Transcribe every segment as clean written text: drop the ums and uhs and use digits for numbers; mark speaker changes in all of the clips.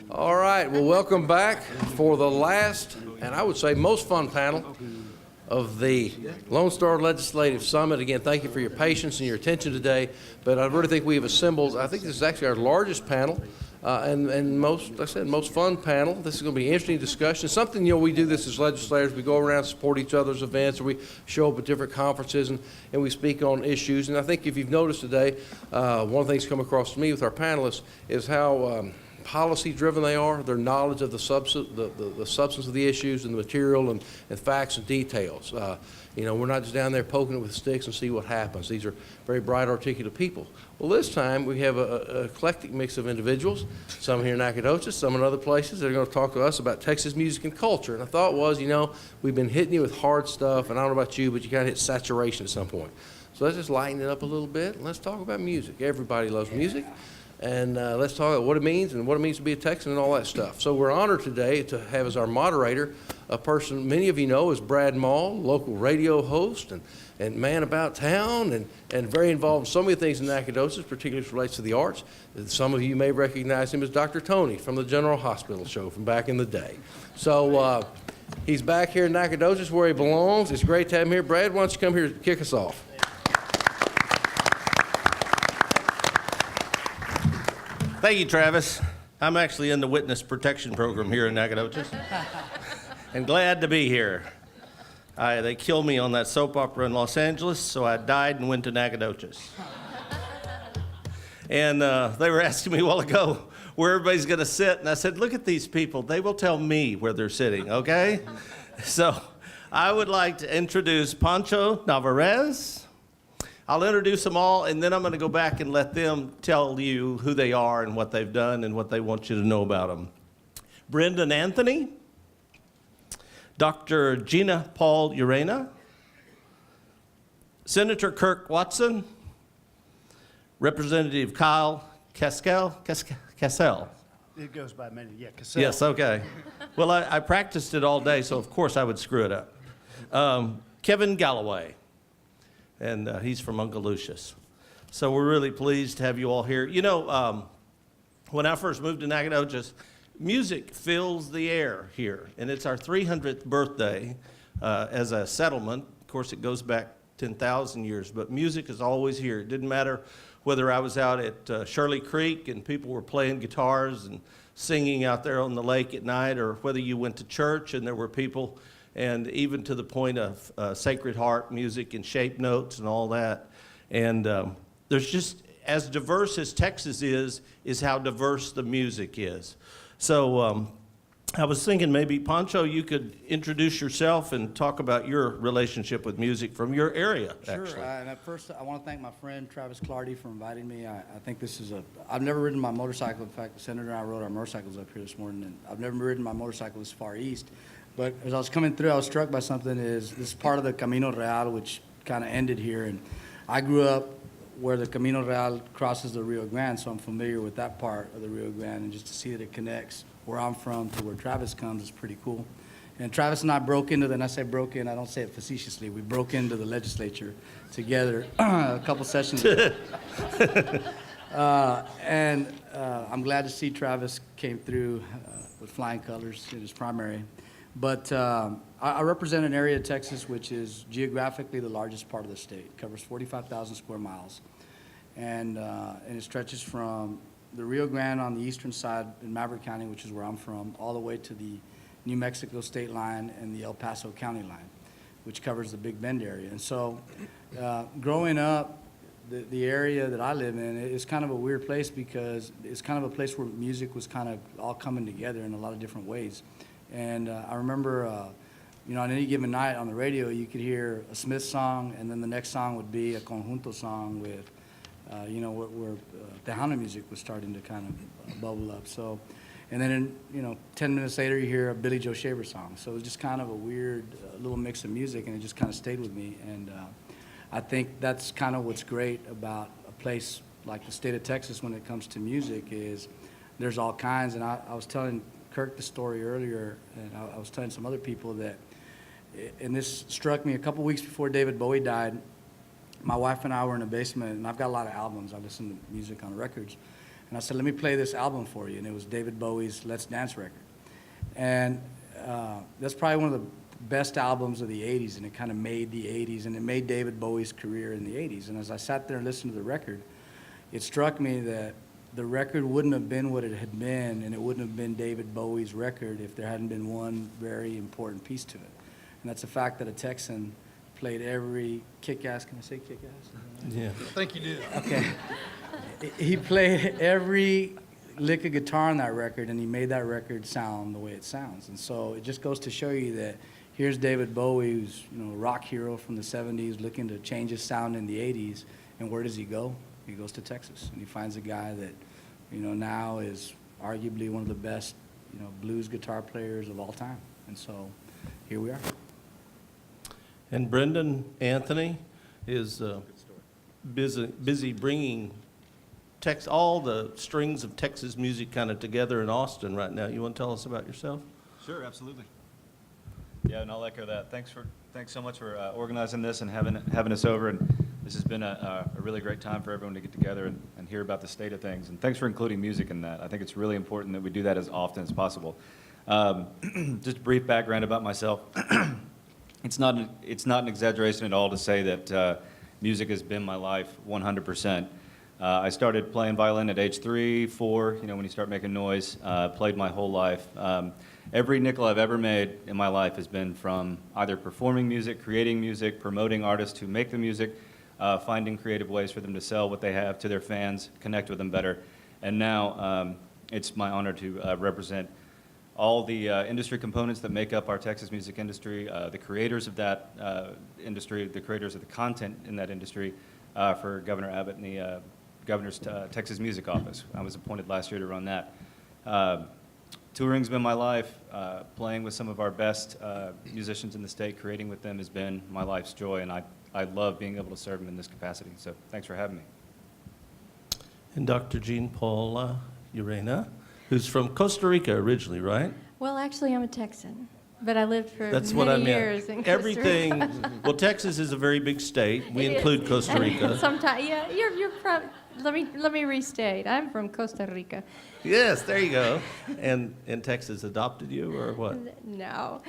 Speaker 1: All right, well, welcome back for the last, and I would say most fun panel of the Lonestar Legislative Summit. Again, thank you for your patience and your attention today, but I really think we have assembled, I think this is actually our largest panel, and most, like I said, most fun panel. This is going to be an interesting discussion. Something, we do this as legislators. We go around, support each other's events, or we show up at different conferences, and we speak on issues. And I think if you've noticed today, one of the things come across to me with our panelists is how policy-driven they are, their knowledge of the substance of the issues and the material and facts and details. We're not just down there poking it with sticks and see what happens. These are very bright, articulate people. Well, this time we have an eclectic mix of individuals, some here in Nacogdoches, some in other places, that are going to talk to us about Texas music and culture. And the thought was, we've been hitting you with hard stuff, and I don't know about you, but you kind of hit saturation at some point. So let's just lighten it up a little bit, and let's talk about music. Everybody loves music. And let's talk about what it means and what it means to be a Texan and all that stuff. So we're honored today to have as our moderator a person many of you know is Brad Mall, local radio host and man about town and very involved in so many things in Nacogdoches, particularly as it relates to the arts. Some of you may recognize him as Dr. Tony from the General Hospital show from back in the day. So he's back here in Nacogdoches where he belongs. It's great to have him here. Brad, why don't you come here and kick us off?
Speaker 2: Thank you, Travis. I'm actually in the witness protection program here in Nacogdoches. And glad to be here. They killed me on that soap opera in Los Angeles, so I died and went to Nacogdoches. And they were asking me a while ago where everybody's going to sit, and I said, look at these people. They will tell me where they're sitting, okay? So I would like to introduce Pancho Navarez. I'll introduce them all, and then I'm going to go back and let them tell you who they are and what they've done and what they want you to know about them. Brendan Anthony, Dr. Gina Paul Urena, Senator Kirk Watson, Representative Kyle Cassell.
Speaker 3: It goes by many, yeah, Cassell.
Speaker 2: Yes, okay. Well, I practiced it all day, so of course I would screw it up. Kevin Galloway. And he's from Uncle Lucius. So we're really pleased to have you all here. When I first moved to Nacogdoches, music fills the air here. And it's our 300th birthday as a settlement. Of course, it goes back 10,000 years, but music is always here. It didn't matter whether I was out at Shirley Creek and people were playing guitars and singing out there on the lake at night, or whether you went to church and there were people, and even to the point of Sacred Heart music and shape notes and all that. And there's just, as diverse as Texas is how diverse the music is. So I was thinking maybe, Pancho, you could introduce yourself and talk about your relationship with music from your area, actually.
Speaker 3: Sure, and at first I want to thank my friend Travis Clardy for inviting me. I think this is I've never ridden my motorcycle. In fact, the Senator and I rode our motorcycles up here this morning, and I've never ridden my motorcycle this far east. But as I was coming through, I was struck by something. This is part of the Camino Real, which kind of ended here. And I grew up where the Camino Real crosses the Rio Grande, so I'm familiar with that part of the Rio Grande. And just to see that it connects where I'm from to where Travis comes is pretty cool. And Travis and I broke into and I say broke in, I don't say it facetiously, we broke into the legislature together a couple sessions ago. I'm glad to see Travis came through with flying colors in his primary. But I represent an area of Texas which is geographically the largest part of the state. It covers 45,000 square miles. And it stretches from the Rio Grande on the eastern side in Maverick County, which is where I'm from, all the way to the New Mexico state line and the El Paso County line, which covers the Big Bend area. And so growing up, the area that I live in is kind of a weird place because it's kind of a place where music was kind of all coming together in a lot of different ways. And I remember, on any given night on the radio, you could hear a Smith song, and then the next song would be a conjunto song with, where Tejano music was starting to kind of bubble up. So, and then, 10 minutes later, you hear a Billy Joe Shaver song. So it was just kind of a weird little mix of music, and it just kind of stayed with me. And I think that's kind of what's great about a place like the state of Texas when it comes to music is there's all kinds. And I was telling Kirk the story earlier, and I was telling some other people that, and this struck me a couple weeks before David Bowie died. My wife and I were in a basement, and I've got a lot of albums. I listen to music on records. And And I said, let me play this album for you. And it was David Bowie's Let's Dance record. And that's probably one of the best albums of the 80s, and it kind of made the 80s, and it made David Bowie's career in the 80s. And as I sat there and listened to the record, it struck me that the record wouldn't have been what it had been, and it wouldn't have been David Bowie's record if there hadn't been one very important piece to it. And that's the fact that a Texan played every kick-ass, can I say kick-ass?
Speaker 2: Yeah.
Speaker 4: I think you did.
Speaker 3: Okay. He played every lick of guitar on that record, and he made that record sound the way it sounds. And so it just goes to show you that here's David Bowie, who's, you know, a rock hero from the 70s, looking to change his sound in the 80s. And where does he go? He goes to Texas, and he finds a guy that, you know, now is arguably one of the best, you know, blues guitar players of all time. And so here we are.
Speaker 2: And Brendan Anthony is busy bringing all the strings of Texas music kind of together in Austin right now. You want to tell us about yourself?
Speaker 5: Sure, absolutely. Yeah, and I'll echo that. Thanks so much for organizing this and having us over. And this has been a really great time for everyone to get together and hear about the state of things. And thanks for including music in that. I think it's really important that we do that as often as possible. Just a brief background about myself. It's not an exaggeration at all to say that music has been my life 100%. I started playing violin at age 3, 4, you know, when you start making noise. Played my whole life. Every nickel I've ever made in my life has been from either performing music, creating music, promoting artists who make the music, finding creative ways for them to sell what they have to their fans, connect with them better. And now it's my honor to represent all the industry components that make up our Texas music industry, the creators of that industry, the creators of the content in that industry for Governor Abbott and the Governor's Texas Music Office. I was appointed last year to run that. Touring's been my life. Playing with some of our best musicians in the state, creating with them has been my life's joy, and I love being able to serve them in this capacity. So thanks for having me.
Speaker 2: And Dr. Jean Paula Urena, who's from Costa Rica originally, right?
Speaker 6: Well, actually, I'm a Texan, but I lived for
Speaker 2: That's
Speaker 6: many
Speaker 2: what I
Speaker 6: years
Speaker 2: meant.
Speaker 6: in Costa
Speaker 2: Everything.
Speaker 6: Rica.
Speaker 2: Well, Texas is a very big state. We
Speaker 6: It is.
Speaker 2: include Costa Rica.
Speaker 6: Sometimes, yeah, you're from. Let me restate. I'm from Costa Rica.
Speaker 2: Yes, there you go. And Texas adopted you, or what?
Speaker 6: No,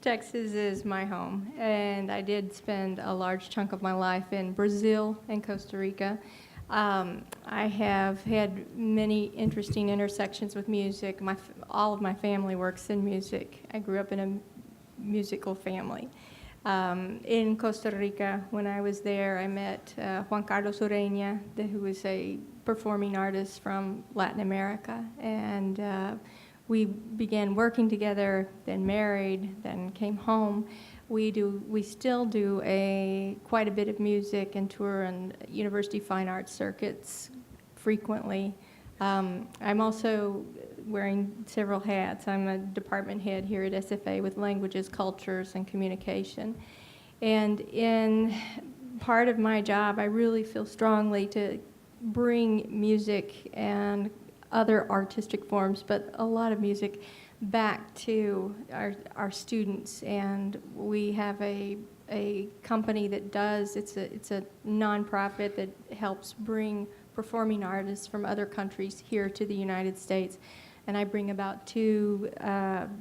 Speaker 6: Texas is my home, and I did spend a large chunk of my life in Brazil and Costa Rica. I have had many interesting intersections with music. All of my family works in music. I grew up in a musical family. In Costa Rica, when I was there, I met Juan Carlos Ureña, who was a performing artist from Latin America, and we began working together, then married, then came home. We still do quite a bit of music and tour and university fine arts circuits frequently. I'm also wearing several hats. I'm a department head here at SFA with languages, cultures, and communication. And in part of my job, I really feel strongly to bring music and other artistic forms, but a lot of music, back to our students. And we have a company that does, it's a nonprofit that helps bring performing artists from other countries here to the United States. And I bring about 2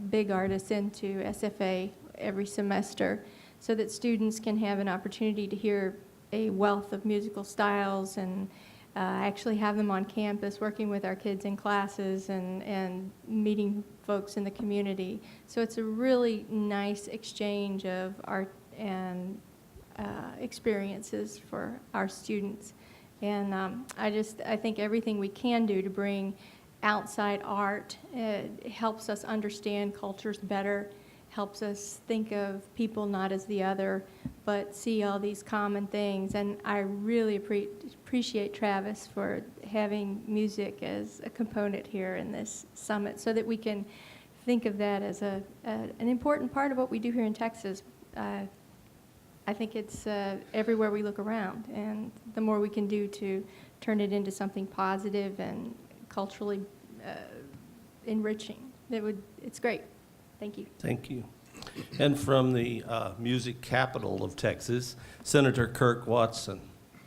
Speaker 6: big artists into SFA every semester so that students can have an opportunity to hear a wealth of musical styles, and actually have them on campus working with our kids in classes and meeting folks in the community. So it's a really nice exchange of art and experiences for our students. And I think everything we can do to bring outside art helps us understand cultures better, helps us think of people not as the other, but see all these common things. And I really appreciate Travis for having music as a component here in this summit so that we can think of that as an important part of what we do here in Texas. I think it's everywhere we look around, and the more we can do to turn it into something positive and culturally enriching, it's great. Thank you.
Speaker 2: Thank you. And from the music capital of Texas, Senator Kirk Watson.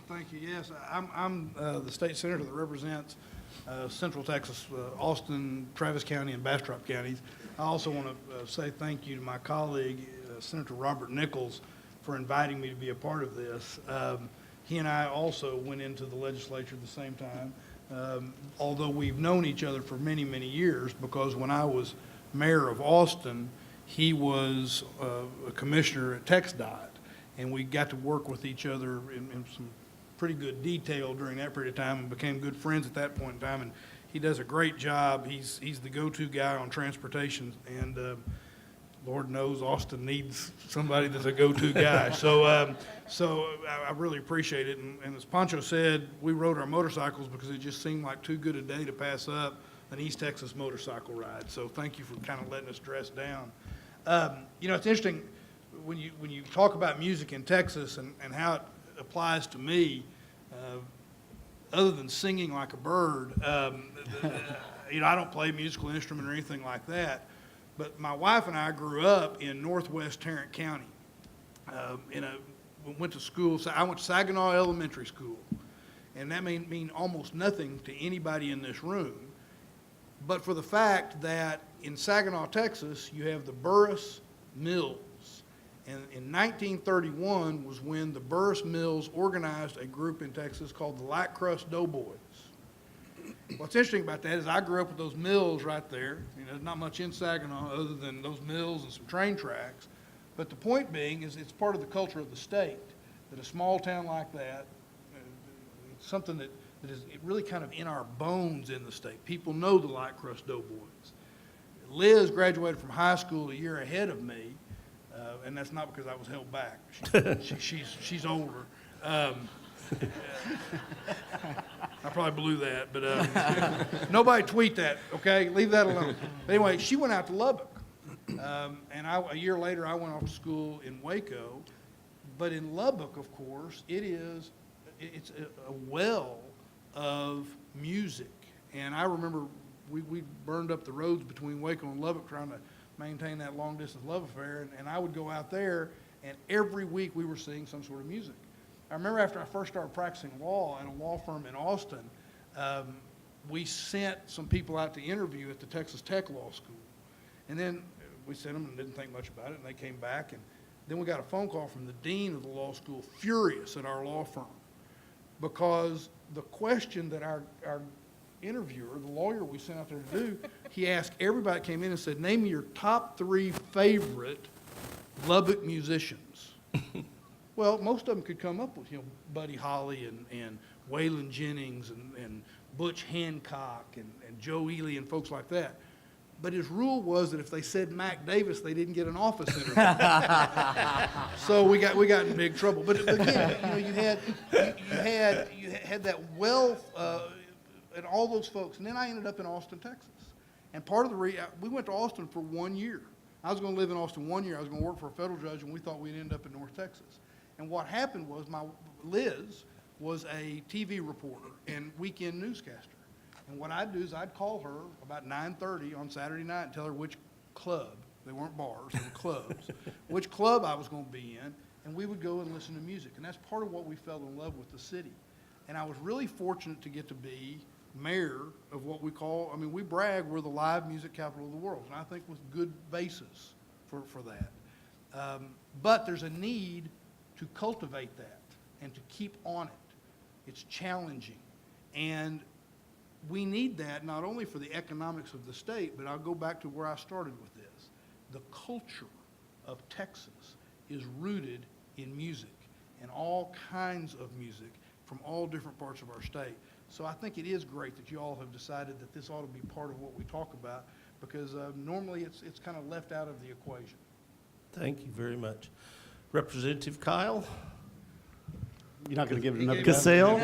Speaker 4: Thank you. Yes, I'm the state senator that represents Central Texas, Austin, Travis County, and Bastrop counties. I also want to say thank you to my colleague, Senator Robert Nichols, for inviting me to be a part of this. He and I also went into the legislature at the same time, although we've known each other for many, many years, because when I was mayor of Austin, he was a commissioner at TxDOT, and we got to work with each other in some pretty good detail during that period of time and became good friends at that point in time. And he does a great job. He's the go-to guy on transportation, and Lord knows Austin needs somebody that's a go-to guy. So I really appreciate it. And as Pancho said, we rode our motorcycles because it just seemed like too good a day to pass up an East Texas motorcycle ride. So thank you for kind of letting us dress down. You know, it's interesting when you talk about music in Texas and how it applies to me, other than singing like a bird. You know, I don't play a musical instrument or anything like that. But my wife and I grew up in northwest Tarrant County. We went to school. I went to Saginaw Elementary School, and that mean almost nothing to anybody in this room, but for the fact that in Saginaw, Texas, you have the Burris Mills. And in 1931 was when the Burris Mills organized a group in Texas called the Light Crust Doughboys. What's interesting about that is I grew up with those mills right there. You know, there's not much in Saginaw other than those mills and some train tracks. But the point being is it's part of the culture of the state, that a small town like that, it's something that is really kind of in our bones in the state. People know the Light Crust Doughboys. Liz graduated from high school a year ahead of me, and that's not because I was held back. She's older. I probably blew that, but nobody tweet that, okay? Leave that alone. But anyway, she went out to Lubbock, and a year later I went off to school in Waco. But in Lubbock, of course, it's a well of music. And I remember we burned up the roads between Waco and Lubbock trying to maintain that long-distance love affair, and I would go out there, and every week we were seeing some sort of music. I remember after I first started practicing law at a law firm in Austin, we sent some people out to interview at the Texas Tech Law School. And then we sent them and didn't think much about it, and they came back, and then we got a phone call from the dean of the law school, furious at our law firm, because the question that our interviewer, the lawyer we sent out there to do, he asked everybody that came in and said, name me your top 3 favorite Lubbock musicians. Well, most of them could come up with, Buddy Holly and Waylon Jennings and Butch Hancock and Joe Ely and folks like that. But his rule was that if they said Mac Davis, they didn't get an office interview. So we got in big trouble. But again, you had that wealth and all those folks. And then I ended up in Austin, Texas. And part of we went to Austin for 1 year. I was going to live in Austin 1 year. I was going to work for a federal judge, and we thought we'd end up in North Texas. And what happened was Liz was a TV reporter and weekend newscaster. And what I'd do is I'd call her about 9:30 on Saturday night and tell her which club, they weren't bars, they were clubs, which club I was going to be in, and we would go and listen to music. And that's part of what we fell in love with the city. And I was really fortunate to get to be mayor of what we brag we're the live music capital of the world, and I think with good basis for that. But there's a need to cultivate that and to keep on it. It's challenging. And we need that not only for the economics of the state, but I'll go back to where I started with this. The culture of Texas is rooted in music, and all kinds of music from all different parts of our state. So I think it is great that you all have decided that this ought to be part of what we talk about, because normally it's kind of left out of the equation.
Speaker 2: Thank you very much. Representative Kyle?
Speaker 7: You're not going to give it another
Speaker 2: Cassell?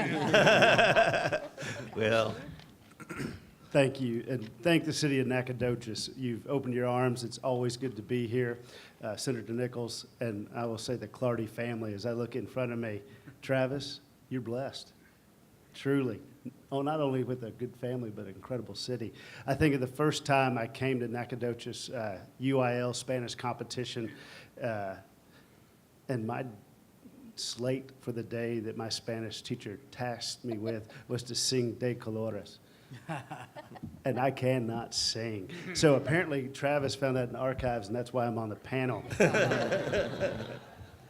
Speaker 2: Well,
Speaker 7: Thank you, and thank the city of Nacogdoches. You've opened your arms. It's always good to be here. Senator Nichols, and I will say the Clardy family, as I look in front of me, Travis, you're blessed, truly. Oh, not only with a good family, but an incredible city. I think of the first time I came to Nacogdoches, UIL Spanish competition, and my slate for the day that my Spanish teacher tasked me with was to sing De Colores. And I cannot sing. So apparently Travis found that in the archives, and that's why I'm on the panel.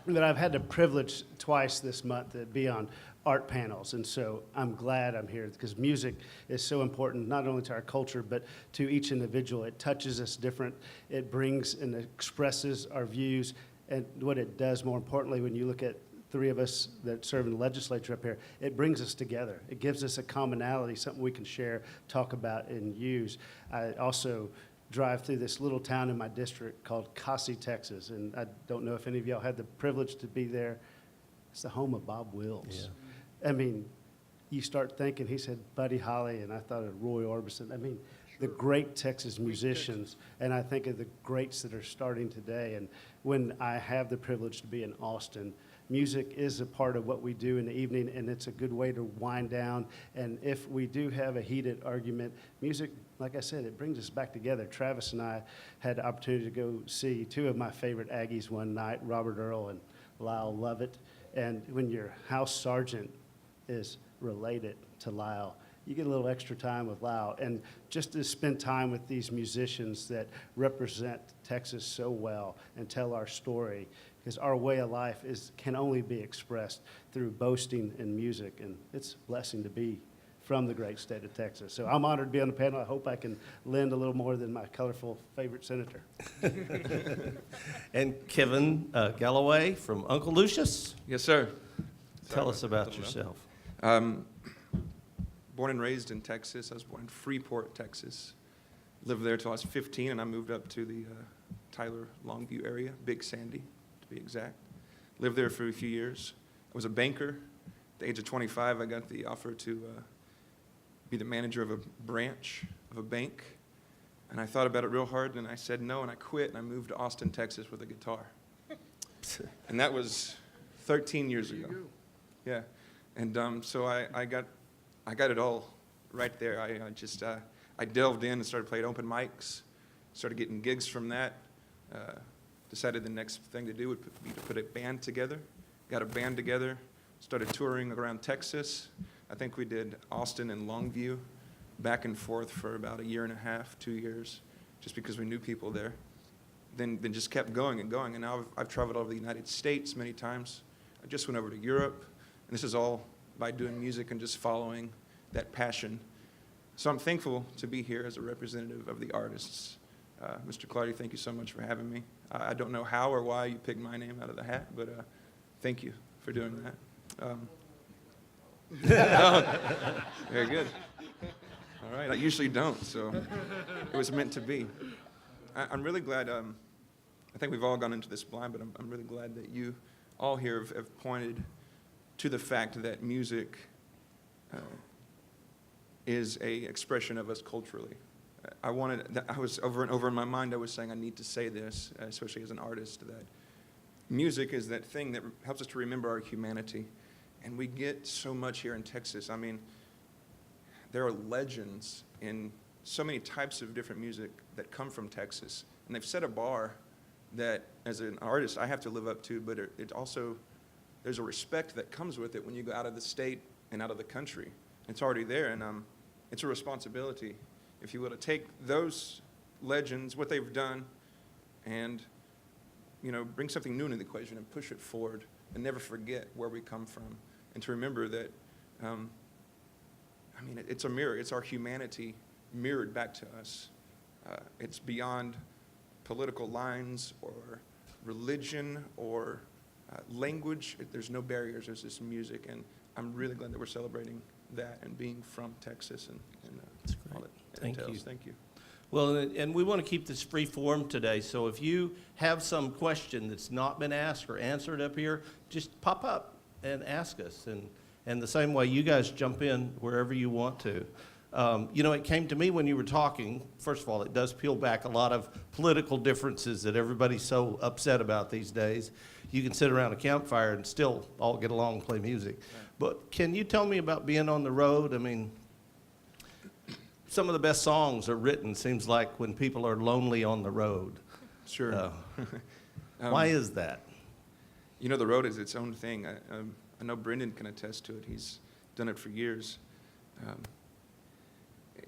Speaker 7: But I've had the privilege twice this month to be on art panels, and so I'm glad I'm here because music is so important, not only to our culture, but to each individual. It touches us different. It brings and expresses our views, and what it does, more importantly, when you look at three of us that serve in the legislature up here, it brings us together. It gives us a commonality, something we can share, talk about, and use. I also drive through this little town in my district called Cossie, Texas, and I don't know if any of y'all had the privilege to be there. It's the home of Bob Wills. Yeah. I mean, you start thinking, he said Buddy Holly, and I thought of Roy Orbison. I mean, the great Texas musicians, and I think of the greats that are starting today. And when I have the privilege to be in Austin, music is a part of what we do in the evening, and it's a good way to wind down. And if we do have a heated argument, music, like I said, it brings us back together. Travis and I had the opportunity to go see two of my favorite Aggies one night, Robert Earl and Lyle Lovett. And when your house sergeant is related to Lyle, you get a little extra time with Lyle. And just to spend time with these musicians that represent Texas so well and tell our story, because our way of life can only be expressed through boasting and music, and it's a blessing to be from the great state of Texas. So I'm honored to be on the panel. I hope I can lend a little more than my colorful favorite senator.
Speaker 2: And Kevin Galloway from Uncle Lucius.
Speaker 8: Yes, sir.
Speaker 2: Tell us about yourself.
Speaker 8: Born and raised in Texas. I was born in Freeport, Texas. Lived there till I was 15, and I moved up to the Tyler, Longview area, Big Sandy, to be exact. Lived there for a few years. I was a banker. At the age of 25, I got the offer to be the manager of a branch of a bank. And I thought about it real hard, and I said no, and I quit, and I moved to Austin, Texas with a guitar. And that was 13 years ago. Yeah. And so I got it all right there. I delved in and started playing open mics, started getting gigs from that. Decided the next thing to do would be to put a band together. Got a band together, started touring around Texas. I think we did Austin and Longview back and forth for about a year and a half, 2 years, just because we knew people there. Then just kept going and going. And now I've traveled over the United States many times. I just went over to Europe. And this is all by doing music and just following that passion. So I'm thankful to be here as a representative of the artists. Mr. Clardy, thank you so much for having me. I don't know how or why you picked my name out of the hat, but thank you for doing that. Very good. All right, I usually don't, so it was meant to be. I'm really glad, I think we've all gone into this blind, but I'm really glad that you all here have pointed to the fact that music is a expression of us culturally. I was over and over in my mind, I was saying I need to say this, especially as an artist, that music is that thing that helps us to remember our humanity. And we get so much here in Texas. I mean, there are legends in so many types of different music that come from Texas. And they've set a bar that, as an artist, I have to live up to, but it also, there's a respect that comes with it when you go out of the state and out of the country. It's already there, and it's a responsibility, if you will, to take those legends, what they've done, and, bring something new into the equation and push it forward and never forget where we come from. And to remember that, it's a mirror. It's our humanity mirrored back to us. It's beyond political lines or religion or language. There's no barriers. There's just music. And I'm really glad that we're celebrating that and being from Texas and all that
Speaker 2: Thank
Speaker 8: entails.
Speaker 2: you.
Speaker 8: Thank you.
Speaker 2: Well, and we want to keep this free form today, so if you have some question that's not been asked or answered up here, just pop up and ask us. And the same way, you guys jump in wherever you want to. It came to me when you were talking, first of all, it does peel back a lot of political differences that everybody's so upset about these days. You can sit around a campfire and still all get along and play music. Right. But can you tell me about being on the road? I mean, some of the best songs are written, seems like, when people are lonely on the road.
Speaker 8: Sure.
Speaker 2: Why is that?
Speaker 8: The road is its own thing. I know Brendan can attest to it. He's done it for years.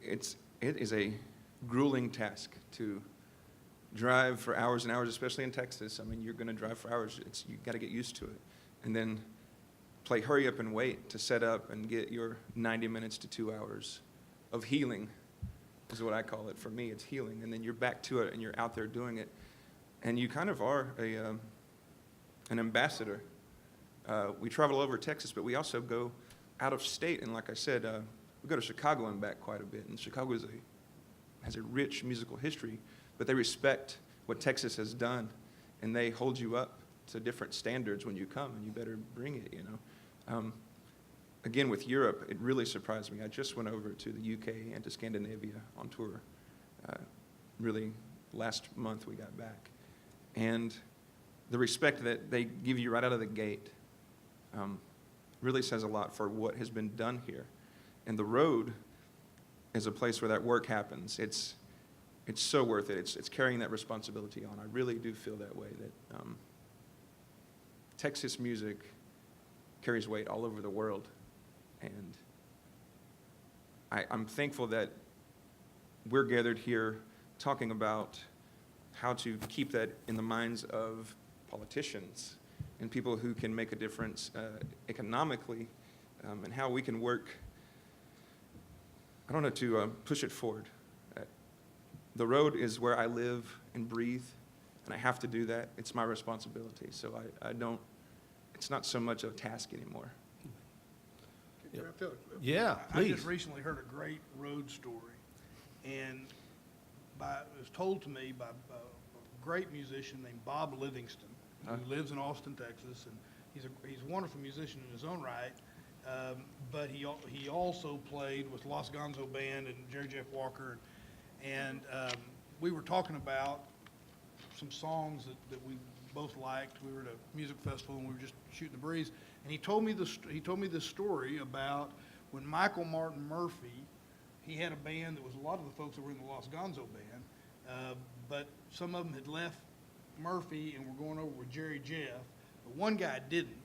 Speaker 8: it is a grueling task to drive for hours and hours, especially in Texas. I mean, you're going to drive for hours. You got to get used to it. And then play hurry up and wait to set up and get your 90 minutes to 2 hours of healing is what I call it. For me, it's healing. And then you're back to it and you're out there doing it. And you kind of are an ambassador. We travel over Texas, but we also go out of state. And like I said, we go to Chicago and back quite a bit. And Chicago has a rich musical history, but they respect what Texas has done, and they hold you up to different standards when you come, and you better bring it, you know. Again, with Europe, it really surprised me. I just went over to the UK and to Scandinavia on tour. Really, last month we got back. And the respect that they give you right out of the gate really says a lot for what has been done here. And the road is a place where that work happens. It's so worth it. It's carrying that responsibility on. I really do feel that way, that Texas music carries weight all over the world. And I'm thankful that we're gathered here talking about how to keep that in the minds of politicians and people who can make a difference economically, and how we can work, I don't know, to push it forward. The road is where I live and breathe, and I have to do that. It's my responsibility. So I don't, it's not so much a task anymore.
Speaker 2: Yeah,
Speaker 4: I
Speaker 2: please.
Speaker 4: just recently heard a great road story, and it was told to me by a great musician named Bob Livingston, who lives in Austin, Texas, and he's a wonderful musician in his own right. But he also played with Los Gonzo Band and Jerry Jeff Walker, and we were talking about some songs that we both liked. We were at a music festival and we were just shooting the breeze, and he told me this story about when Michael Martin Murphey, he had a band that was a lot of the folks that were in the Los Gonzo Band, but some of them had left Murphy and were going over with Jerry Jeff. But one guy didn't.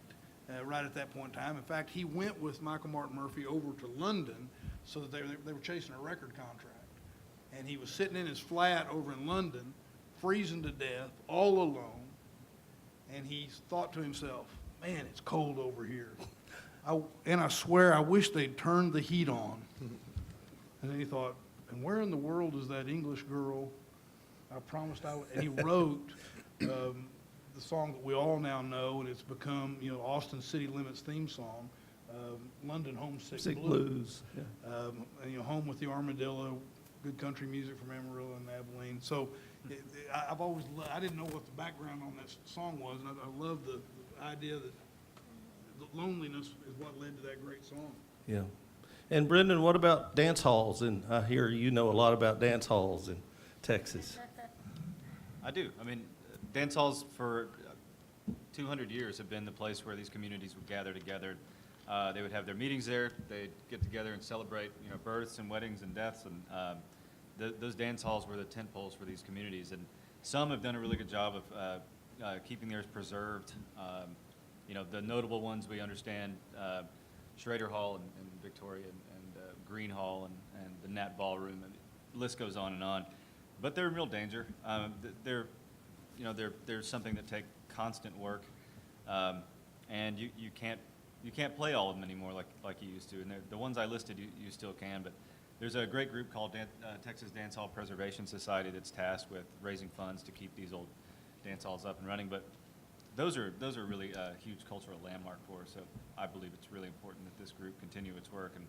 Speaker 4: Right at that point in time. In fact, he went with Michael Martin Murphy over to London so that they were chasing a record contract. And he was sitting in his flat over in London, freezing to death, all alone. And he thought to himself, man, it's cold over here. And I swear, I wish they'd turned the heat on. And then he thought, and where in the world is that English girl I promised I would? And he wrote the song that we all now know, and it's become, Austin City Limits theme song, London Homesick Blues.
Speaker 2: Yeah.
Speaker 4: And, Home with the Armadillo, good country music from Amarillo and Abilene. So I didn't know what the background on that song was, and I love the idea that the loneliness is what led to that great song.
Speaker 2: Yeah. And Brendan, what about dance halls? And I hear you know a lot about dance halls in Texas.
Speaker 5: I do. I mean, dance halls for 200 years have been the place where these communities would gather together. They would have their meetings there. They'd get together and celebrate, births and weddings and deaths. And those dance halls were the tent poles for these communities. And some have done a really good job of keeping theirs preserved. The notable ones we understand, Schrader Hall in Victoria and Green Hall and the Nat Ballroom. And the list goes on and on. But they're in real danger. They're something that take constant work, and you can't play all of them anymore like you used to. And the ones I listed, you still can. But there's a great group called Texas Dance Hall Preservation Society that's tasked with raising funds to keep these old dance halls up and running. But those are really a huge cultural landmark for us. So I believe it's really important that this group continue its work, and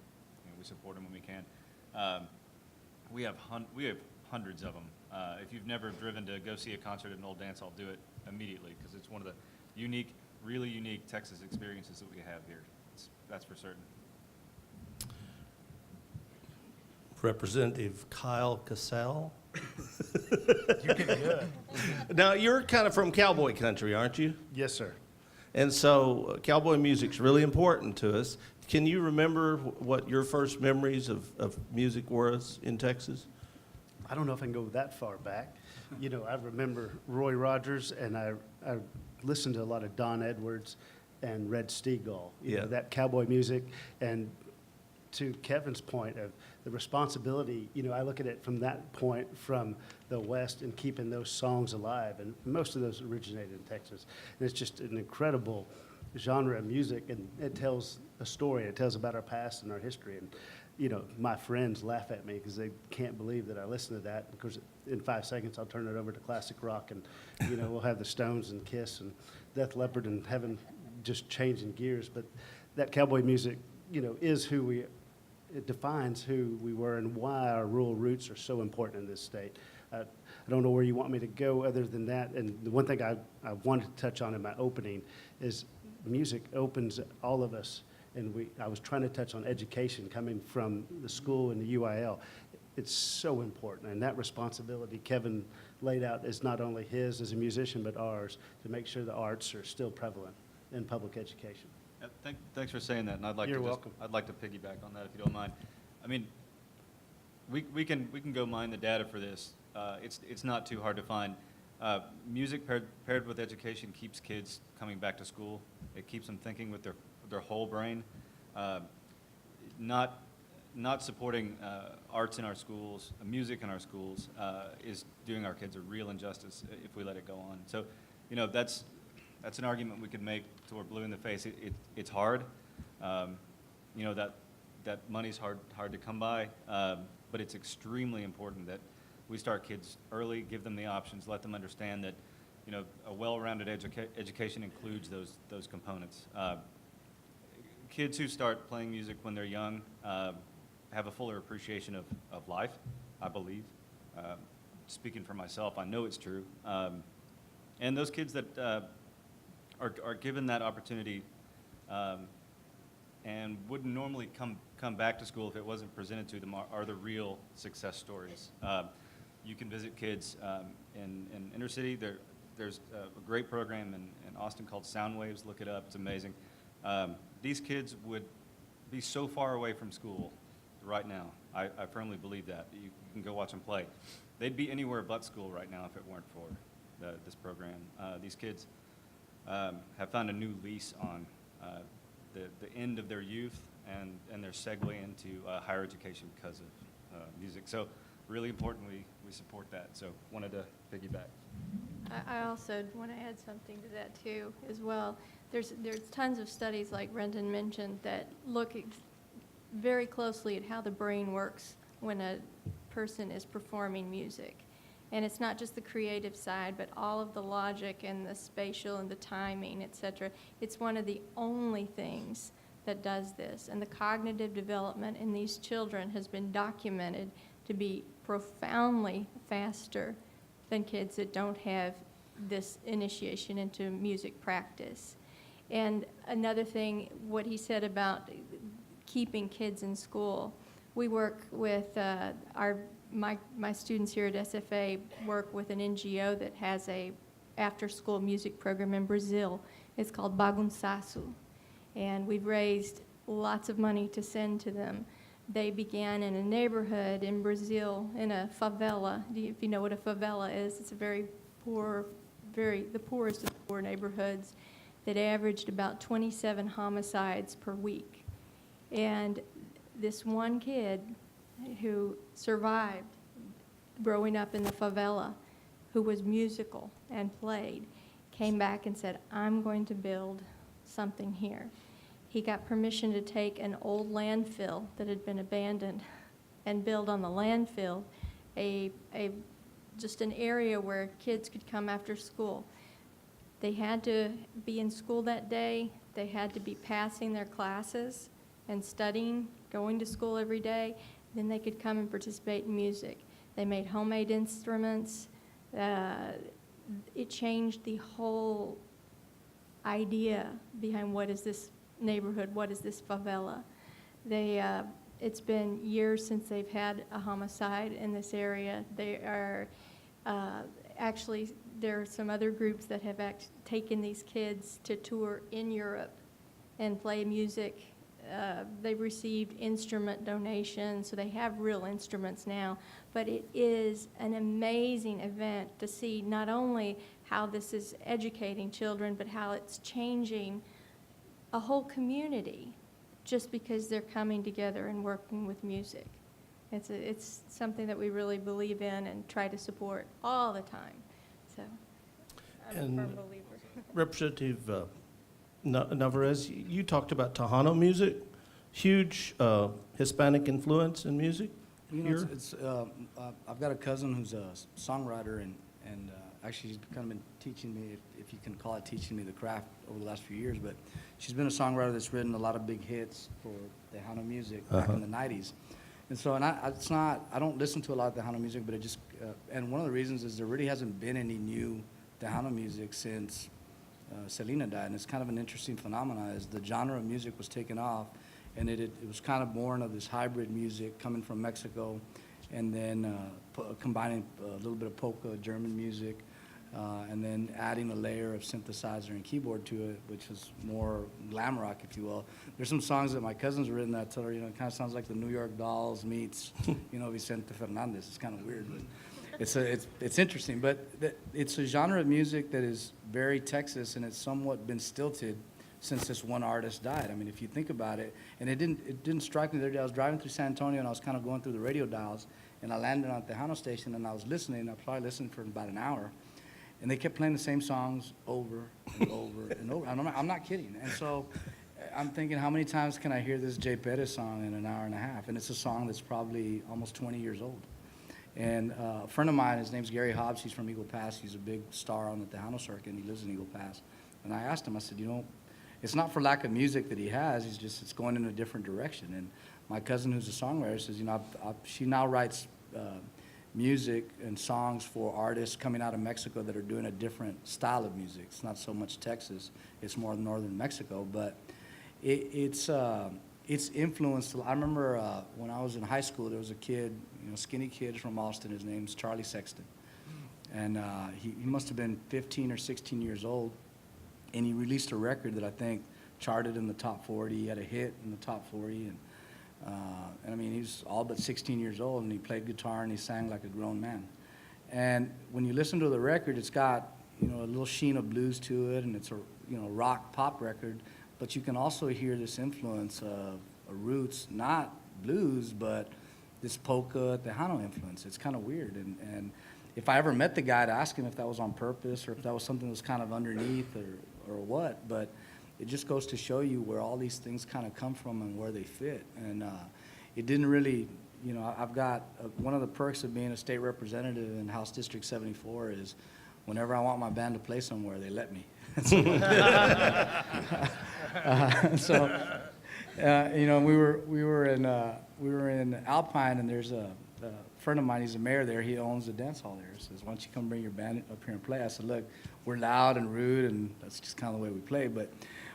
Speaker 5: we support them when we can. We have hundreds of them. If you've never driven to go see a concert at an old dance hall, do it immediately, because it's one of the really unique Texas experiences that we have here. That's for certain.
Speaker 2: Representative Kyle Cassell.
Speaker 7: You're getting good.
Speaker 2: Now, you're kind of from cowboy country, aren't you?
Speaker 7: Yes, sir.
Speaker 2: And so cowboy music's really important to us. Can you remember what your first memories of music were in Texas?
Speaker 7: I don't know if I can go that far back. I remember Roy Rogers, and I listened to a lot of Don Edwards and Red Steagall.
Speaker 2: Yeah.
Speaker 7: That cowboy music. And to Kevin's point of the responsibility, I look at it from that point from the West and keeping those songs alive. And most of those originated in Texas. And it's just an incredible genre of music, and it tells a story. It tells about our past and our history. And, my friends laugh at me because they can't believe that I listen to that. Because in 5 seconds, I'll turn it over to classic rock, and, we'll have the Stones and Kiss and Def Leppard and Heaven just changing gears. But that cowboy music, is it defines who we were and why our rural roots are so important in this state. I don't know where you want me to go other than that. And the one thing I wanted to touch on in my opening is music opens all of us. And I was trying to touch on education coming from the school and the UIL. It's so important. And that responsibility Kevin laid out is not only his as a musician, but ours, to make sure the arts are still prevalent in public education.
Speaker 5: Thanks for saying that, and
Speaker 7: You're welcome.
Speaker 5: I'd like to piggyback on that if you don't mind. I mean, we can go mine the data for this. It's not too hard to find. Music paired with education keeps kids coming back to school. It keeps them thinking with their whole brain. Not supporting arts in our schools, music in our schools, is doing our kids a real injustice if we let it go on. So, that's an argument we could make till we're blue in the face. It's hard. That money's hard to come by, but it's extremely important that we start kids early, give them the options, let them understand that, a well-rounded education includes those components. Kids who start playing music when they're young have a fuller appreciation of life, I believe. Speaking for myself, I know it's true. And those kids that are given that opportunity and wouldn't normally come back to school if it wasn't presented to them are the real success stories. You can visit kids in inner city. There's a great program in Austin called Sound Waves. Look it up. It's amazing. These kids would be so far away from school right now. I firmly believe that. You can go watch them play. They'd be anywhere but school right now if it weren't for this program. These kids have found a new lease on the end of their youth and their segue into higher education because of music. So really important we support that. So wanted to piggyback.
Speaker 6: I also want to add something to that too, as well. There's tons of studies, like Brendan mentioned, that look very closely at how the brain works when a person is performing music. And it's not just the creative side, but all of the logic and the spatial and the timing, et cetera. It's one of the only things that does this. And the cognitive development in these children has been documented to be profoundly faster than kids that don't have this initiation into music practice. And another thing, what he said about keeping kids in school, we work with my students here at SFA work with an NGO that has a after-school music program in Brazil. It's called Bagunçaço, and we've raised lots of money to send to them. They began in a neighborhood in Brazil, in a favela. If you know what a favela is, it's a very poor, the poorest of the poor neighborhoods that averaged about 27 homicides per week. And this one kid who survived growing up in the favela, who was musical and played, came back and said, I'm going to build something here. He got permission to take an old landfill that had been abandoned and build on the landfill just an area where kids could come after school. They had to be in school that day. They had to be passing their classes and studying, going to school every day. Then they could come and participate in music. They made homemade instruments. It changed the whole idea behind what is this neighborhood, what is this favela. It's been years since they've had a homicide in this area. They are actually, there are some other groups that have taken these kids to tour in Europe and play music. They've received instrument donations, so they have real instruments now. But it is an amazing event to see not only how this is educating children, but how it's changing a whole community. just because they're coming together and working with music. It's something that we really believe in and try to support all the time. So I'm
Speaker 2: And-
Speaker 6: a firm believer.
Speaker 2: Representative Navarez, you talked about Tejano music, huge Hispanic influence in music
Speaker 3: You know,
Speaker 2: here.
Speaker 3: I've got a cousin who's a songwriter, and actually she's kind of been teaching me, if you can call it teaching me the craft over the last few years, but she's been a songwriter that's written a lot of big hits for Tejano music back in the 90s. And so, I don't listen to a lot of Tejano music, but it just, and one of the reasons is there really hasn't been any new Tejano music since Selena died, and it's kind of an interesting phenomenon, is the genre of music was taken off, and it was kind of born of this hybrid music coming from Mexico, and then combining a little bit of polka, German music, and then adding a layer of synthesizer and keyboard to it, which was more glam rock, if you will. There's some songs that my cousin's written that I tell her, it kind of sounds like the New York Dolls meets, Vicente Fernandez. It's kind of weird, but it's interesting. But it's a genre of music that is very Texas, and it's somewhat been stilted since this one artist died. I mean, if you think about it, and it didn't strike me the other day. I was driving through San Antonio, and I was kind of going through the radio dials, and I landed on the Tejano station, and I was listening. I probably listened for about an hour, and they kept playing the same songs over and over and over. I'm not kidding. And so I'm thinking, how many times can I hear this Jay Perez song in an hour and a half? And it's a song that's probably almost 20 years old. And a friend of mine, his name's Gary Hobbs, he's from Eagle Pass. He's a big star on the Tejano circuit, and he lives in Eagle Pass. And I asked him, I said, it's not for lack of music that he has, it's going in a different direction. And my cousin, who's a songwriter, says, she now writes music and songs for artists coming out of Mexico that are doing a different style of music. It's not so much Texas, it's more northern Mexico, but it's influenced. I remember when I was in high school, there was a kid, skinny kid from Austin, his name's Charlie Sexton. And he must have been 15 or 16 years old, and he released a record that I think charted in the top 40. He had a hit in the top 40, and I mean, he was all but 16 years old, and he played guitar and he sang like a grown man. And when you listen to the record, it's got a little sheen of blues to it, and it's a rock pop record, but you can also hear this influence of roots, not blues, but this polka Tejano influence. It's kind of weird, and if I ever met the guy, to ask him if that was on purpose or if that was something that was kind of underneath or what, but it just goes to show you where all these things kind of come from and where they fit. And it didn't really, I've got one of the perks of being a state representative in House District 74 is whenever I want my band to play somewhere, they let me. We were in Alpine, and there's a friend of mine, he's a mayor there, he owns a dance hall there. He says, why don't you come bring your band up here and play? I said, look, we're loud and rude, and that's just kind of the way we play, but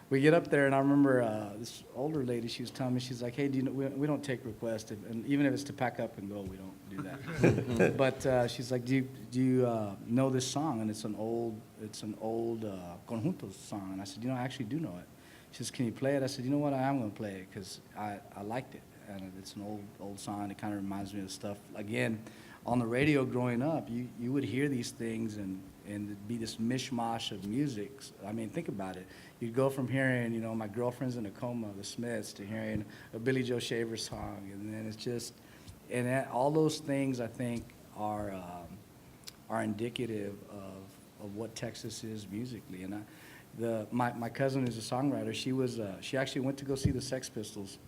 Speaker 3: we get up there, and I remember this older lady, she was telling me, she's like, hey, we don't take requests, and even if it's to pack up and go, we don't do that. But she's like, do you know this song? And it's an old Conjuntos song. And I said, I actually do know it. She says, can you play it? I said, you know what, I am going to play it, because I liked it. And it's an old song. It kind of reminds me of stuff. Again, on the radio growing up, you would hear these things and it'd be this mishmash of music. I mean, think about it. You'd go from hearing, My Girlfriend's in a Coma, the Smiths, to hearing a Billy Joe Shaver song. And then it's just, all those things, I think, are indicative of what Texas is musically. And my cousin is a songwriter. She actually went to go see the Sex Pistols.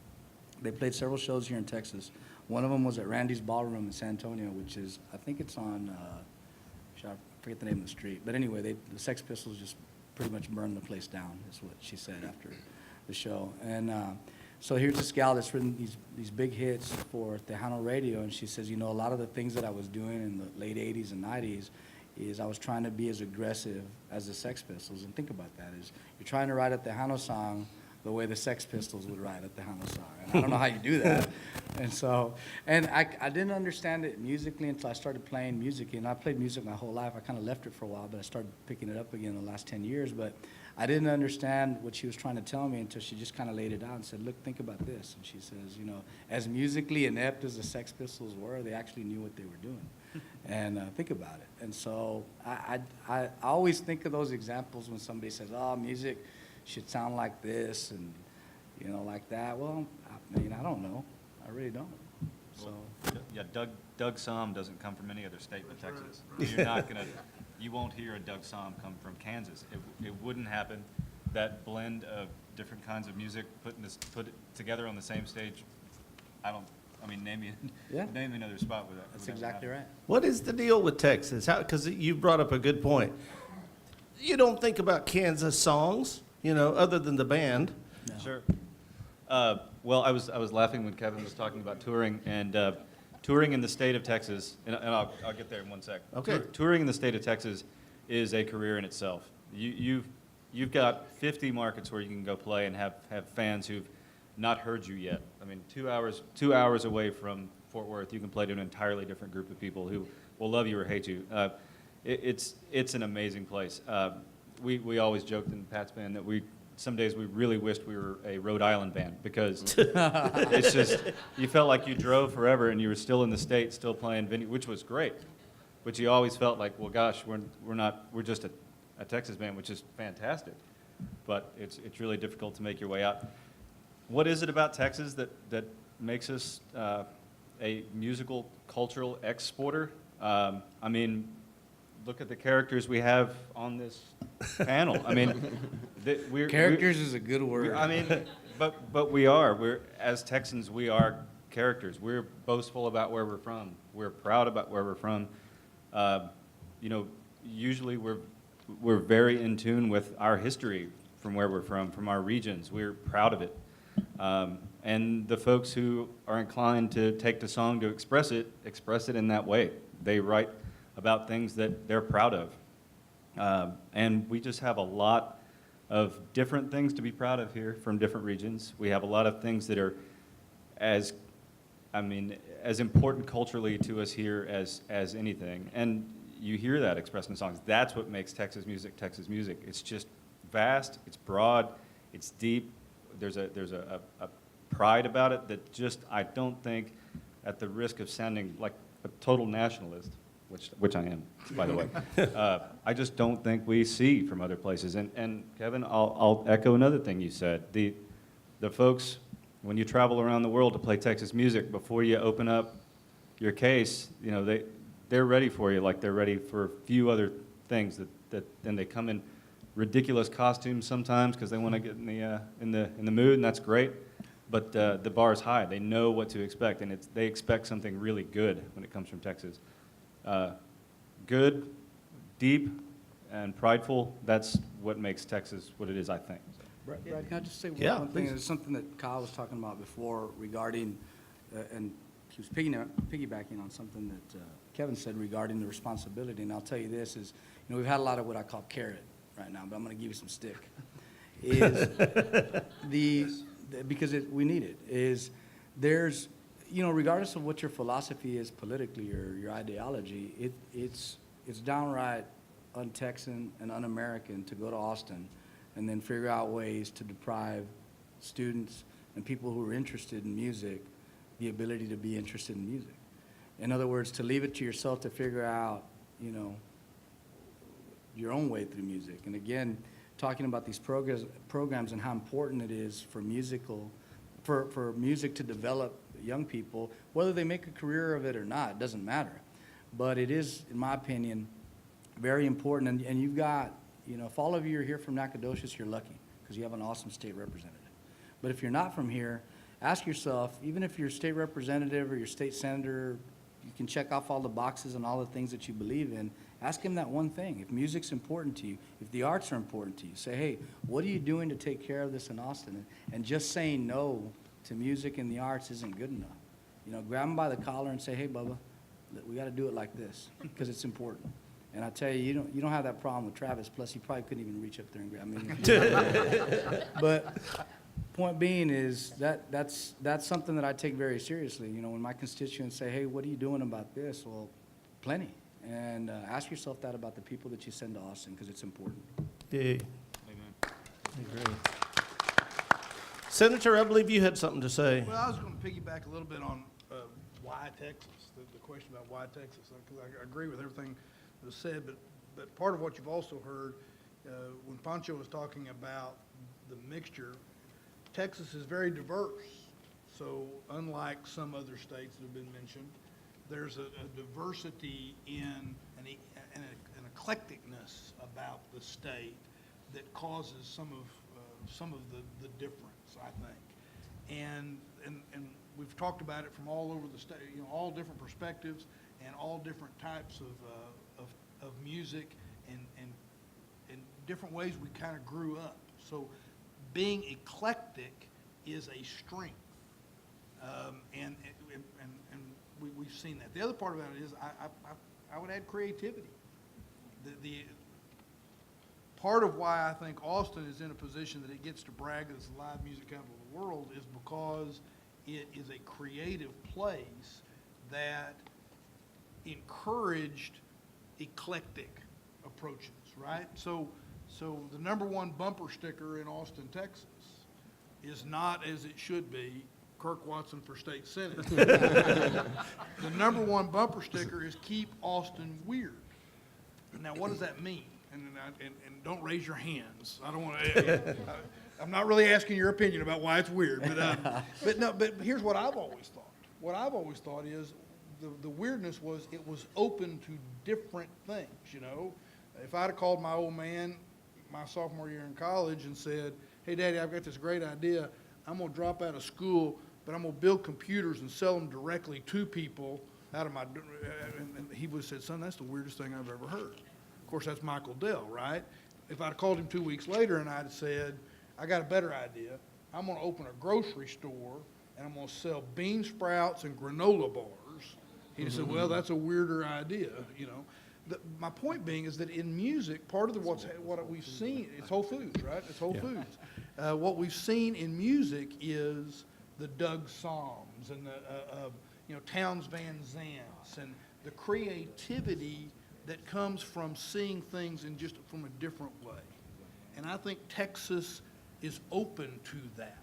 Speaker 3: They played several shows here in Texas. One of them was at Randy's Ballroom in San Antonio, which is, I think it's on, I forget the name of the street. But anyway, the Sex Pistols just pretty much burned the place down, is what she said after the show. And so here's this gal that's written these big hits for Tejano radio, and she says, a lot of the things that I was doing in the late 80s and 90s is I was trying to be as aggressive as the Sex Pistols. And think about that, is you're trying to write a Tejano song the way the Sex Pistols would write a Tejano song. And I don't know how you do that. And I didn't understand it musically until I started playing music. And I played music my whole life. I kind of left it for a while, but I started picking it up again in the last 10 years. But I didn't understand what she was trying to tell me until she just kind of laid it out and said, look, think about this. And she says, as musically inept as the Sex Pistols were, they actually knew what they were doing. And think about it. And so I always think of those examples when somebody says, oh, music should sound like this, and you know, like that. Well, I mean, I don't know. I really don't. So,
Speaker 5: Yeah, Doug Somm doesn't come from any other state but Texas. You're not gonna, you won't hear a Doug Somm come from Kansas. It wouldn't happen. That blend of different kinds of music, put it together on the same stage, name me,
Speaker 3: Yeah.
Speaker 5: name me another spot with that.
Speaker 3: that's
Speaker 5: would ever
Speaker 3: exactly
Speaker 5: happen.
Speaker 3: right.
Speaker 2: What is the deal with Texas? Because you brought up a good point. You don't think about Kansas songs, you know, other than the band.
Speaker 3: No.
Speaker 5: Sure. Well, I was laughing when Kevin was talking about touring, and touring in the state of Texas, and I'll get there in one sec.
Speaker 2: Okay.
Speaker 5: Touring in the state of Texas is a career in itself. You've got 50 markets where you can go play and have fans who've not heard you yet. I mean, 2 hours away from Fort Worth, you can play to an entirely different group of people who will love you or hate you. It's an amazing place. We always joked in Pat's band that some days we really wished we were a Rhode Island band, because it's just, you felt like you drove forever and you were still in the state, still playing venue, which was great. But you always felt like, well, gosh, we're just a Texas band, which is fantastic. But it's really difficult to make your way out. What is it about Texas that makes us a musical cultural exporter? I mean, look at the characters we have on this panel. I mean,
Speaker 3: Characters is a good word.
Speaker 5: I mean, but we are. As Texans, we are characters. We're boastful about where we're from. We're proud about where we're from. You know, usually we're very in tune with our history from where we're from our regions. We're proud of it. And the folks who are inclined to take the song to express it in that way. They write about things that they're proud of. And we just have a lot of different things to be proud of here from different regions. We have a lot of things that are as important culturally to us here as anything. And you hear that expressed in songs. That's what makes Texas music Texas music. It's just vast, it's broad, it's deep. There's a pride about it that just, I don't think, at the risk of sounding like a total nationalist, which I am, by the way, I just don't think we see from other places. And Kevin, I'll echo another thing you said. The folks, when you travel around the world to play Texas music, before you open up your case, you know, they're ready for you, like they're ready for a few other things that then they come in ridiculous costumes sometimes because they want to get in the mood, and that's great. But the bar is high. They know what to expect, and they expect something really good when it comes from Texas. Good, deep, and prideful. That's what makes Texas what it is, I think.
Speaker 3: Brad, can I just say
Speaker 2: Yeah,
Speaker 3: one thing?
Speaker 2: please.
Speaker 3: It's something that Kyle was talking about before regarding, and he was piggybacking on something that Kevin said regarding the responsibility. And I'll tell you this is, you know, we've had a lot of what I call carrot right now, but I'm going to give you some stick. Because we need it, is there's, you know, regardless of what your philosophy is politically or your ideology, it's downright un-Texan and un-American to go to Austin and then figure out ways to deprive students and people who are interested in music the ability to be interested in music. In other words, to leave it to yourself to figure out, you know, your own way through music. And again, talking about these programs and how important it is for music to develop young people, whether they make a career of it or not, it doesn't matter. But it is, in my opinion, very important. And you've got, you know, if all of you are here from Nacogdoches, you're lucky because you have an awesome state representative. But if you're not from here, ask yourself, even if you're a state representative or your state senator, you can check off all the boxes and all the things that you believe in. Ask him that one thing. If music's important to you, if the arts are important to you, say, hey, what are you doing to take care of this in Austin? And just saying no to music and the arts isn't good enough. You know, grab him by the collar and say, hey, Bubba, we got to do it like this because it's important. And I tell you, you don't have that problem with Travis. Plus, he probably couldn't even reach up there and grab me. But point being is that's something that I take very seriously. You know, when my constituents say, hey, what are you doing about this? Well, plenty. And ask yourself that about the people that you send to Austin because it's important.
Speaker 2: Yeah.
Speaker 5: Amen.
Speaker 2: I agree. Senator, I believe you had something to say.
Speaker 4: Well, I was going to piggyback a little bit on why Texas, the question about why Texas, because I agree with everything that was said, but part of what you've also heard when Pancho was talking about the mixture, Texas is very diverse. So unlike some other states that have been mentioned, there's a diversity in an eclecticness about the state that causes some of the difference, I think. And we've talked about it from all over the state, all different perspectives and all different types of music and different ways we kind of grew up. So being eclectic is a strength. And we've seen that. The other part about it is I would add creativity. The part of why I think Austin is in a position that it gets to brag as the live music capital of the world is because it is a creative place that encouraged eclectic approaches, right? So the #1 bumper sticker in Austin, Texas is not, as it should be, Kirk Watson for state senate. The #1 bumper sticker is keep Austin weird. Now, what does that mean? And don't raise your hands. I don't want to. I'm not really asking your opinion about why it's weird, but here's what I've always thought. What I've always thought is the weirdness was it was open to different things. If I'd have called my old man my sophomore year in college and said, "Hey, Daddy, I've got this great idea. I'm going to drop out of school, but I'm going to build computers and sell them directly to people out of my," and he would have said, "Son, that's the weirdest thing I've ever heard." Of course, that's Michael Dell, right? If I'd have called him 2 weeks later and I'd have said, "I got a better idea. I'm going to open a grocery store and I'm going to sell bean sprouts and granola bars," he'd have said, "Well, that's a weirder idea," My point being is that in music, part of what we've seen, it's Whole Foods, right? It's Whole Foods. What we've seen in music is the Doug Psalms and the Townes Van Zants and the creativity that comes from seeing things in just from a different way. And I think Texas is open to that.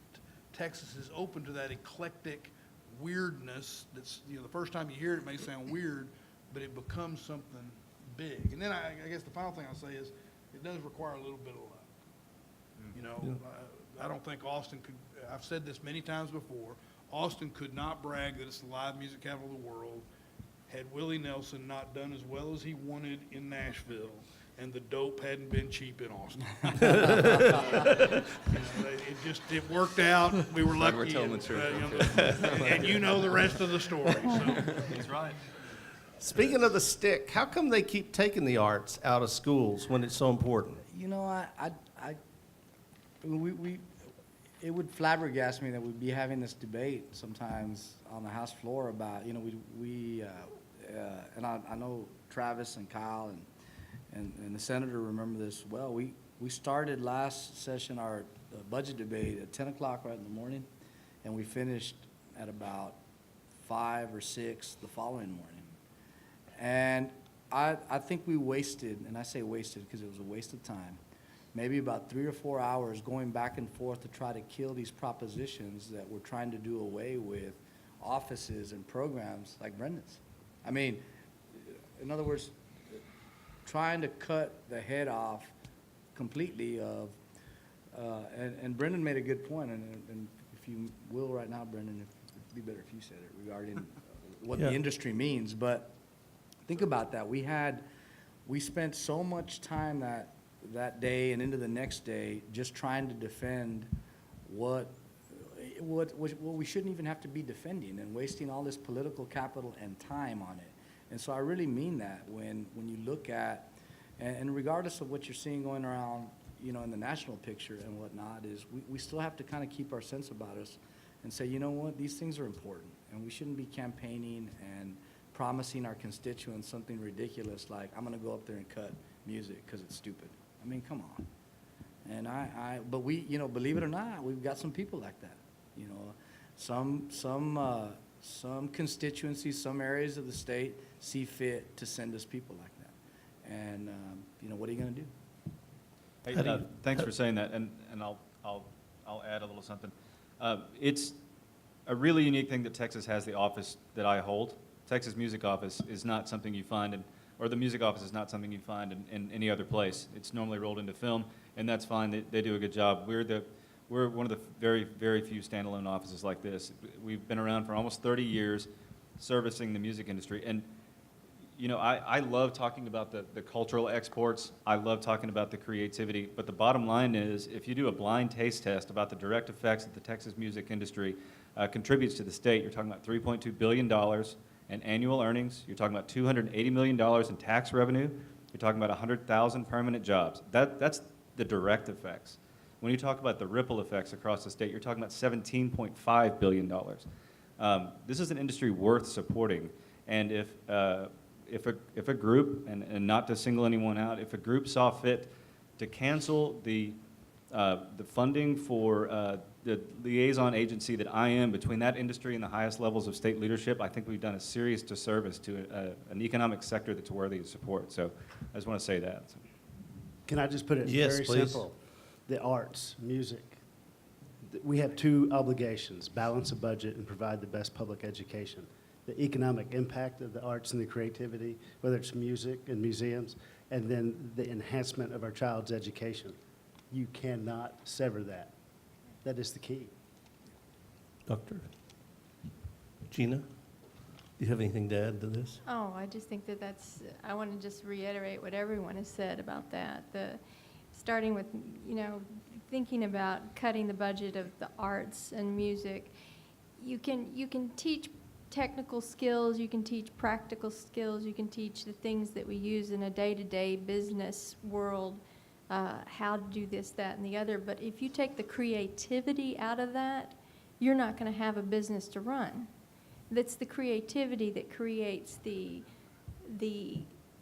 Speaker 4: Texas is open to that eclectic weirdness that's, the first time you hear it, it may sound weird, but it becomes something big. And then I guess the final thing I'll say is it does require a little bit of luck. I don't think Austin could, I've said this many times before, Austin could not brag that it's the live music capital of the world had Willie Nelson not done as well as he wanted in Nashville and the dope hadn't been cheap in Austin. It worked out. We were lucky.
Speaker 8: We're telling the truth.
Speaker 4: And you know the rest of the story. So.
Speaker 5: He's right.
Speaker 2: Speaking of the stick, how come they keep taking the arts out of schools when it's so important?
Speaker 3: It would flabbergast me that we'd be having this debate sometimes on the House floor about, and I know Travis and Kyle and the senator remember this well. We started last session our budget debate at 10 o'clock right in the morning, and we finished at about 5 or 6 the following morning. And I think we wasted, and I say wasted because it was a waste of time, maybe about 3 or 4 hours going back and forth to try to kill these propositions that we're trying to do away with offices and programs like Brendan's. I mean, in other words, trying to cut the head off completely of, and Brendan made a good point, and if you will right now, Brendan, it'd be better if you said it regarding what the industry means, but think about that. We spent so much time that day and into the next day just trying to defend what we shouldn't even have to be defending and wasting all this political capital and time on it. And so I really mean that when you look at, and regardless of what you're seeing going around, in the national picture and whatnot, is we still have to kind of keep our sense about us and say, you know what, these things are important, and we shouldn't be campaigning and promising our constituents something ridiculous like, I'm going to go up there and cut music because it's stupid. I mean, come on. And but we, believe it or not, we've got some people like that. Some constituencies, some areas of the state see fit to send us people like that. And, what are you going to do?
Speaker 5: Hey, thanks for saying that, and I'll add a little something. It's a really unique thing that Texas has the office that I hold. Texas Music Office is not something you find or the music office is not something you find in any other place. It's normally rolled into film, and that's fine. They do a good job. we're one of the very, very few standalone offices like this. We've been around for almost 30 years servicing the music industry. And, you know, I love talking about the cultural exports. I love talking about the creativity. But the bottom line is, if you do a blind taste test about the direct effects that the Texas music industry contributes to the state, you're talking about $3.2 billion in annual earnings. You're talking about $280 million in tax revenue. You're talking about 100,000 permanent jobs. That's the direct effects. When you talk about the ripple effects across the state, you're talking about $17.5 billion. This is an industry worth supporting. And if a group, and not to single anyone out, if a group saw fit to cancel the funding for the liaison agency that I am between that industry and the highest levels of state leadership, I think we've done a serious disservice to an economic sector that's worthy of support. So I just want to say that.
Speaker 7: Can I just put it
Speaker 2: Yes,
Speaker 7: very
Speaker 2: please.
Speaker 7: simple? The arts, music. We have two obligations: balance a budget and provide the best public education. The economic impact of the arts and the creativity, whether it's music and museums, and then the enhancement of our child's education. You cannot sever that. That is the key.
Speaker 2: Doctor? Gina? Do you have anything to add to this?
Speaker 6: Oh, I just think I want to just reiterate what everyone has said about that. Starting with, thinking about cutting the budget of the arts and music. You can teach technical skills, you can teach practical skills, you can teach the things that we use in a day-to-day business world, how to do this, that, and the other. But if you take the creativity out of that, you're not going to have a business to run. That's the creativity that creates the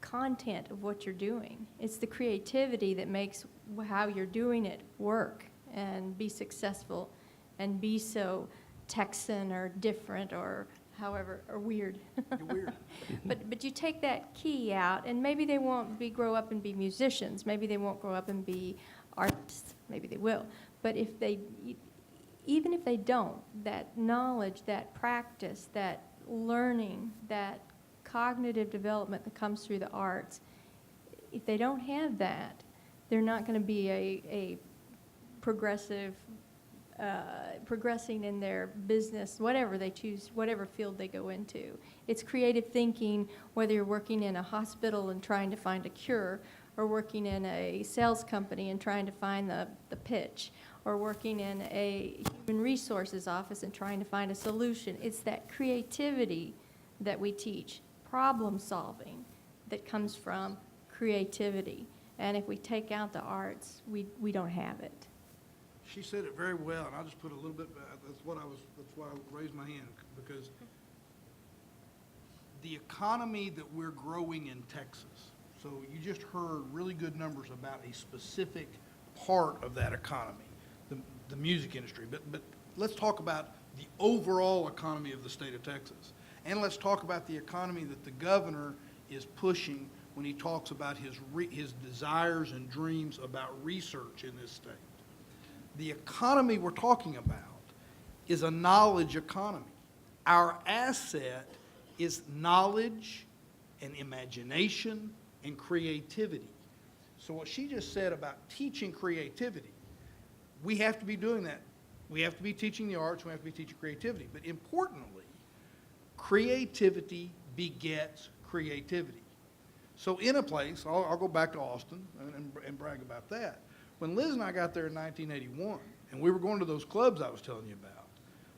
Speaker 6: content of what you're doing. It's the creativity that makes how you're doing it work and be successful and be so Texan or different or however, or weird.
Speaker 4: You're weird.
Speaker 6: But you take that key out, and maybe they won't grow up and be musicians. Maybe they won't grow up and be artists. Maybe they will. But even if they don't, that knowledge, that practice, that learning, that cognitive development that comes through the arts, if they don't have that, they're not going to be a progressive, progressing in their business, whatever they choose, whatever field they go into. It's creative thinking, whether you're working in a hospital and trying to find a cure, or working in a sales company and trying to find the pitch, or working in a human resources office and trying to find a solution. It's that creativity that we teach, problem solving, that comes from creativity. And if we take out the arts, we don't have it.
Speaker 4: She said it very well, and I'll just put a little bit, that's why I raised my hand, because the economy that we're growing in Texas, so you just heard really good numbers about a specific part of that economy, the music industry, but let's talk about the overall economy of the state of Texas. And let's talk about the economy that the governor is pushing when he talks about his desires and dreams about research in this state. The economy we're talking about is a knowledge economy. Our asset is knowledge and imagination and creativity. So what she just said about teaching creativity, we have to be doing that. We have to be teaching the arts, we have to be teaching creativity. But importantly, creativity begets creativity. So in a place, I'll go back to Austin and brag about that. When Liz and I got there in 1981, and we were going to those clubs I was telling you about,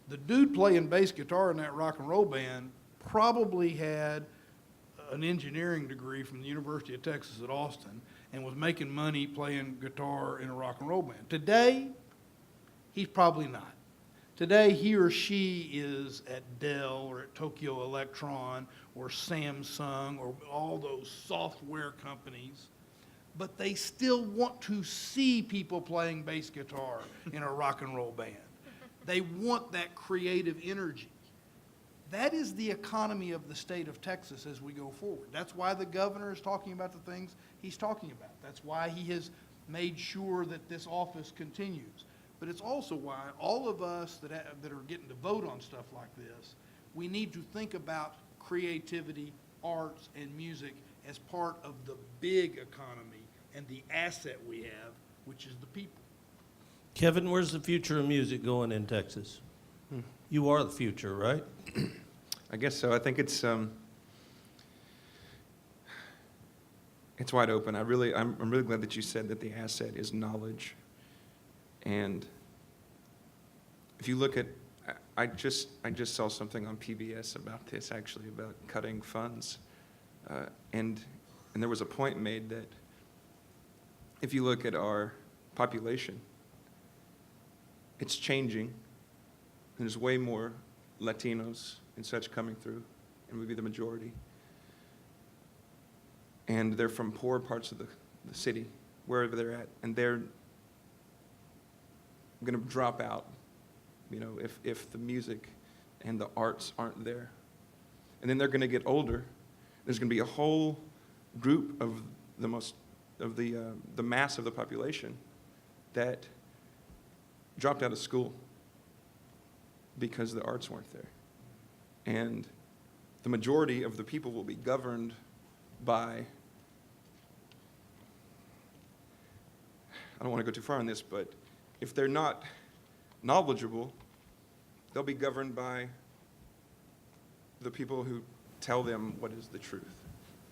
Speaker 4: the dude playing bass guitar in that rock and roll band probably had an engineering degree from the University of Texas at Austin and was making money playing guitar in a rock and roll band. Today, he's probably not. Today, he or she is at Dell or at Tokyo Electron or Samsung or all those software companies, but they still want to see people playing bass guitar in a rock and roll band. They want that creative energy. That is the economy of the state of Texas as we go forward. That's why the governor is talking about the things he's talking about. That's why he has made sure that this office continues. But it's also why all of us that are getting to vote on stuff like this, we need to think about creativity, arts, and music as part of the big economy and the asset we have, which is the people.
Speaker 2: Kevin, where's the future of music going in Texas? You are the future, right?
Speaker 8: I guess so. I think it's wide open. I'm really glad that you said that the asset is knowledge. And if you look at, I just saw something on PBS about this, actually, about cutting funds, and there was a point made that if you look at our population, it's changing. There's way more Latinos and such coming through, and would be the majority. And they're from poor parts of the city, wherever they're at, and they're going to drop out, if the music and the arts aren't there. And then they're going to get older. There's going to be a whole group of the mass of the population that dropped out of school because the arts weren't there. And the majority of the people will be governed by, I don't want to go too far on this, but if they're not knowledgeable, they'll be governed by the people who tell them what is the truth.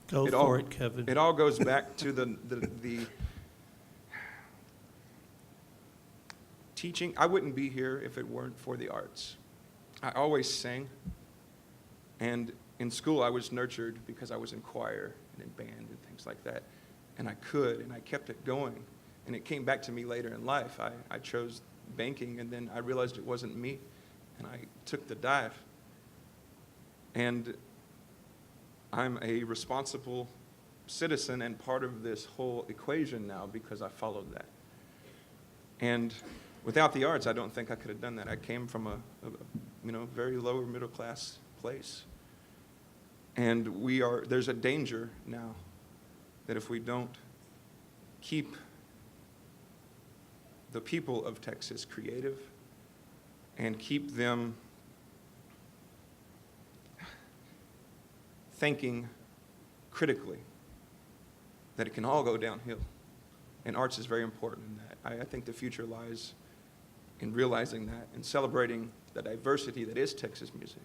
Speaker 2: Go for it, Kevin.
Speaker 8: It all goes back to the teaching. I wouldn't be here if it weren't for the arts. I always sang, and in school I was nurtured because I was in choir and in band and things like that, and I kept it going, and it came back to me later in life. I chose banking, and then I realized it wasn't me, and I took the dive, and I'm a responsible citizen and part of this whole equation now because I followed that. And without the arts, I don't think I could have done that. I came from a very lower middle class place. And there's a danger now that if we don't keep the people of Texas creative and keep them thinking critically, that it can all go downhill. And arts is very important in that. I think the future lies in realizing that and celebrating the diversity that is Texas music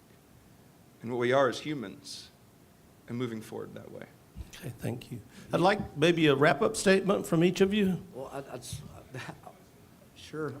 Speaker 8: and what we are as humans and moving forward that way.
Speaker 2: Okay, thank you. I'd like maybe a wrap-up statement from each of you.
Speaker 3: Well, sure.